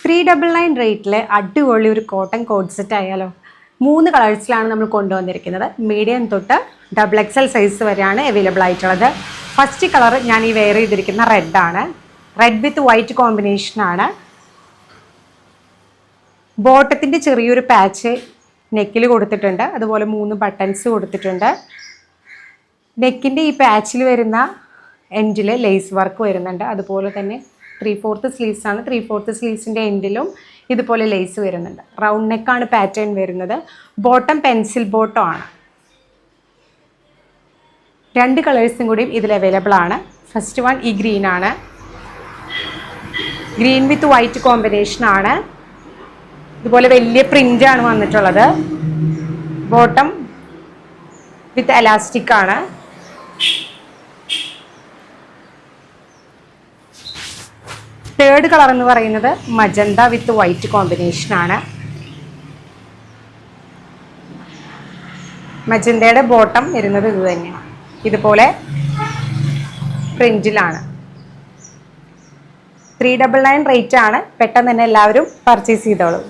399 റേറ്റിൽ അടിപൊളി ഒരു കോട്ടൺ കോഡ് സെറ്റ് ആയാലോ. 3 കളേഴ്സിലാണ് നമ്മൾ കൊണ്ടുവന്നിരിക്കുന്നത്. മീഡിയം തൊട്ട് XXL സൈസ് വരെയാണ് അവൈലബിൾ ആയിട്ടുള്ളത്. ഫസ്റ്റ് കളർ ഞാൻ ഈ വെയർ ചെയ്തിരിക്കുന്ന റെഡാണ്. റെഡ് വിത്ത് വൈറ്റ് കോമ്പിനേഷനാണ്. ബോട്ടത്തിൻ്റെ ചെറിയൊരു പാച്ച് നെക്കിൽ കൊടുത്തിട്ടുണ്ട്. അതുപോലെ 3 ബട്ടൺസ് കൊടുത്തിട്ടുണ്ട്. നെക്കിൻ്റെ ഈ പാച്ചിൽ വരുന്ന എൻഡിൽ ലേസ് വർക്ക് വരുന്നുണ്ട്. അതുപോലെ തന്നെ 3/4 സ്ലീവ്സ് ആണ്. 3/4 സ്ലീവ്സിൻ്റെ എൻഡിലും ഇതുപോലെ ലേസ് വരുന്നുണ്ട്. റൗണ്ട് നെക്കാണ് പാറ്റേൺ വരുന്നത്. ബോട്ടം പെൻസിൽ ബോട്ടം ആണ്. 2 കളേഴ്സും കൂടിയും ഇതിൽ അവൈലബിൾ ആണ്. ഫസ്റ്റ് വൺ ഈ ഗ്രീൻ ആണ്. ഗ്രീൻ വിത്ത് വൈറ്റ് കോമ്പിനേഷൻ ആണ്. ഇതുപോലെ വലിയ പ്രിൻ്റാണ് വന്നിട്ടുള്ളത്. ബോട്ടം വിത്ത് എലാസ്റ്റിക് ആണ്. തേർഡ് കളർ എന്ന് പറയുന്നത് മജന്ത വിത്ത് വൈറ്റ് കോമ്പിനേഷൻ ആണ്. മജന്തയുടെ ബോട്ടം വരുന്നത് ഇത് തന്നെയാണ്. ഇതുപോലെ പ്രിന്റിലാണ്. 399 റേറ്റ് ആണ്. പെട്ടെന്ന് തന്നെ എല്ലാവരും പർച്ചേസ് ചെയ്തോളൂ.